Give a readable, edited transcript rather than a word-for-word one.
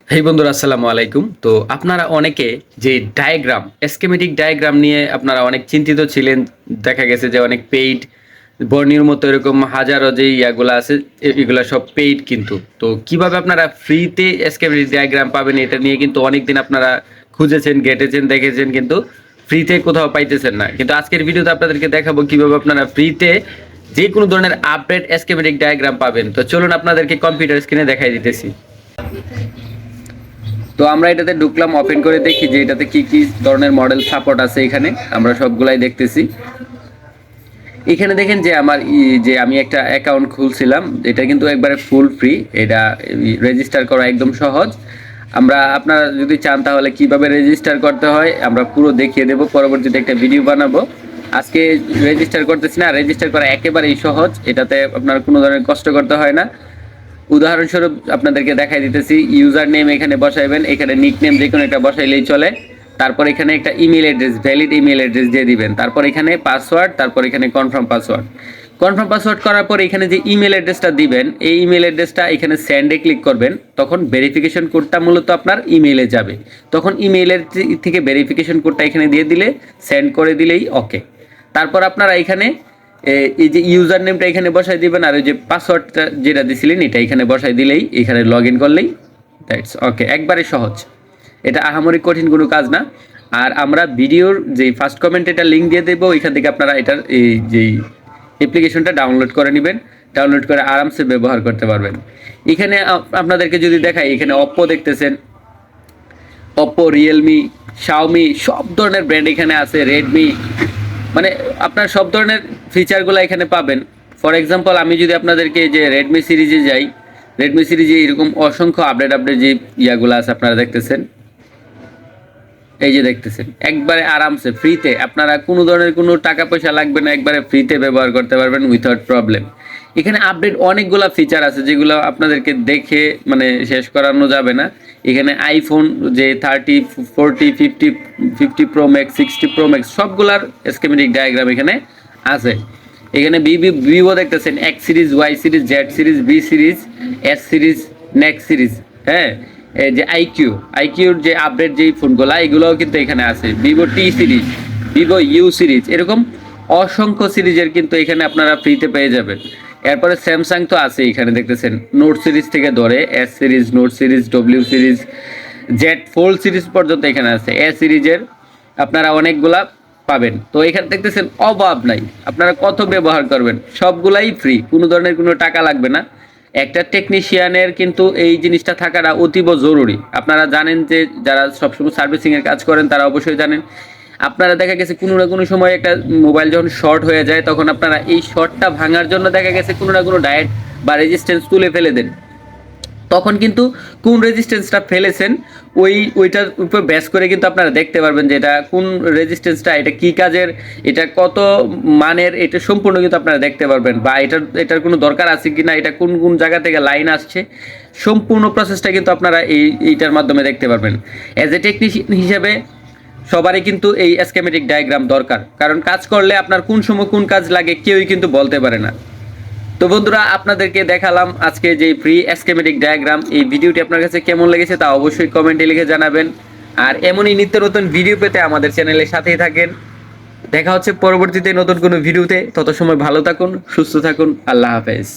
হেই বন্ধুরা, আসসালামু আলাইকুম। তো আপনারা অনেকে যে ডায়াগ্রাম, স্কেমেটিক ডায়াগ্রাম নিয়ে আপনারা অনেক চিন্তিত ছিলেন। দেখা গেছে যে অনেক পেইড বর্ণির মতো এরকম হাজারো যে ইয়াগুলা আছে, এগুলা সব পেইড কিন্তু। তো কিভাবে আপনারা ফ্রিতে স্কেমেটিক ডায়াগ্রাম পাবেন এটা নিয়ে কিন্তু অনেকদিন আপনারা খুঁজেছেন, ঘেটেছেন, দেখেছেন, কিন্তু ফ্রিতে কোথাও পাইতেছেন না। কিন্তু আজকের ভিডিওতে আপনাদেরকে দেখাবো কিভাবে আপনারা ফ্রিতে যে কোনো ধরনের আপডেট স্কেমেটিক ডায়াগ্রাম পাবেন। তো চলুন আপনাদেরকে কম্পিউটার স্ক্রিনে দেখাই দিতেছি। তো আমরা এটাতে ঢুকলাম, ওপেন করে দেখি যে এটাতে কি কি ধরনের মডেল সাপোর্ট আছে। এখানে আমরা সবগুলাই দেখতেছি। এখানে দেখেন যে আমার যে আমি একটা অ্যাকাউন্ট খুলছিলাম, এটা কিন্তু একবারে ফুল ফ্রি। এটা রেজিস্টার করা একদম সহজ। আপনারা যদি চান তাহলে কিভাবে রেজিস্টার করতে হয় আমরা পুরো দেখিয়ে দেব, পরবর্তীতে একটা ভিডিও বানাবো। আজকে রেজিস্টার করতেছি না, রেজিস্টার করা একেবারেই সহজ। এটাতে আপনার কোনো ধরনের কষ্ট করতে হয় না। উদাহরণস্বরূপ আপনাদেরকে দেখাই দিতেছি। ইউজার নেম এখানে বসাইবেন, এখানে নিক নেম যে কোনো একটা বসাইলেই চলে। তারপর এখানে একটা email address, valid email address দিয়ে দিবেন। তারপর এখানে পাসওয়ার্ড, তারপর এখানে কনফার্ম পাসওয়ার্ড। কনফার্ম পাসওয়ার্ড করার পর এখানে যে ইমেল অ্যাড্রেসটা দিবেন, এই ইমেল অ্যাড্রেসটা এখানে সেন্ডে ক্লিক করবেন। তখন ভেরিফিকেশন কোডটা মূলত আপনার ইমেইলে যাবে। তখন ইমেইলের থেকে ভেরিফিকেশন কোডটা এখানে দিয়ে দিলে, সেন্ড করে দিলেই ওকে। তারপর আপনারা এখানে এই যে ইউজার নেমটা এখানে বসাই দিবেন, আর ওই যে পাসওয়ার্ডটা যেটা দিছিলেন এটা এখানে বসাই দিলেই, এখানে লগ ইন করলেই দ্যাটস ওকে। একবারে সহজ, এটা আহামরি কঠিন কোনো কাজ না। আর আমরা ভিডিওর যে ফার্স্ট কমেন্ট এটা লিঙ্ক দিয়ে দেবো, ওইখান থেকে আপনারা এটার এই যেই অ্যাপ্লিকেশনটা ডাউনলোড করে নেবেন। ডাউনলোড করে আরামসে ব্যবহার করতে পারবেন। এখানে আপনাদেরকে যদি দেখাই, এখানে অপ্পো দেখতেছেন, অপ্পো, রিয়েলমি, শাওমি সব ধরনের ব্র্যান্ড এখানে আছে, রেডমি, মানে আপনার সব ধরনের ফিচারগুলো এখানে পাবেন। ফর এক্সাম্পল আমি যদি আপনাদেরকে যে রেডমি সিরিজে যাই, রেডমি সিরিজে এরকম অসংখ্য আপডেট যে ইয়াগুলো আছে আপনারা দেখতেছেন, এই যে দেখতেছেন একবারে আরামসে ফ্রিতে, আপনারা কোনো ধরনের কোনো টাকা পয়সা লাগবে না, একবারে ফ্রিতে ব্যবহার করতে পারবেন উইথাউট প্রবলেম। এখানে আপডেট অনেকগুলো ফিচার আছে যেগুলো আপনাদেরকে দেখে মানে শেষ করানো যাবে না। এখানে আইফোন যে 30, 40, 50, 50 প্রো ম্যাক্স, 60 প্রো ম্যাক্স সবগুলার স্কেমেটিক ডায়াগ্রাম এখানে আছে। এখানে ভিভো দেখতেছেন, X series, Y series, Z series, B series, S series, next series, হ্যাঁ। এই যে আইকিউর যে আপডেট যেই ফোনগুলো, এগুলোও কিন্তু এখানে আছে। Vivo T series, Vivo you series, এরকম অসংখ্য সিরিজের কিন্তু এখানে আপনারা ফ্রিতে পেয়ে যাবেন। এরপরে স্যামসাং তো আছে, এখানে দেখতেছেন নোট সিরিজ থেকে ধরে S series, note series, W series, Z fold series পর্যন্ত এখানে আছে। এ সিরিজের আপনারা অনেকগুলা পাবেন। তো এখানে দেখতেছেন অভাব নাই, আপনারা কত ব্যবহার করবেন, সবগুলাই ফ্রি, কোনো ধরনের কোনো টাকা লাগবে না। একটা টেকনিশিয়ানের কিন্তু এই জিনিসটা থাকাটা অতীব জরুরি। আপনারা জানেন যে যারা সবসময় সার্ভিসিংয়ের কাজ করেন তারা অবশ্যই জানেন। আপনারা দেখা গেছে কোনো না কোনো সময় একটা মোবাইল যখন শর্ট হয়ে যায়, তখন আপনারা এই শর্টটা ভাঙার জন্য দেখা গেছে কোনো না কোনো ডায়েট বা রেজিস্ট্যান্স তুলে ফেলে দেন। তখন কিন্তু কোন রেজিস্ট্যান্সটা ফেলেছেন ওইটার উপর বেস করে কিন্তু আপনারা দেখতে পারবেন যে এটা কোন রেজিস্ট্যান্সটা, এটা কি কাজের, এটা কত মানের, এটা সম্পূর্ণ কিন্তু আপনারা দেখতে পারবেন। বা এটার কোনো দরকার আছে কি না, এটা কোন কোন জায়গা থেকে লাইন আসছে, সম্পূর্ণ প্রসেসটা কিন্তু আপনারা এইটার মাধ্যমে দেখতে পারবেন। অ্যাজ এ টেকনিশিয়ান হিসেবে সবারই কিন্তু এই স্কেমেটিক ডায়াগ্রাম দরকার, কারণ কাজ করলে আপনার কোন সময় কোন কাজ লাগে কেউই কিন্তু বলতে পারে না। তো বন্ধুরা, আপনাদেরকে দেখালাম আজকে যে ফ্রি স্কেমেটিক ডায়াগ্রাম। এই ভিডিওটি আপনার কাছে কেমন লেগেছে তা অবশ্যই কমেন্টে লিখে জানাবেন। আর এমনই নিত্য নতুন ভিডিও পেতে আমাদের চ্যানেলের সাথেই থাকেন। দেখা হচ্ছে পরবর্তীতে নতুন কোনো ভিডিওতে। তত সময় ভালো থাকুন, সুস্থ থাকুন। আল্লাহ হাফেজ।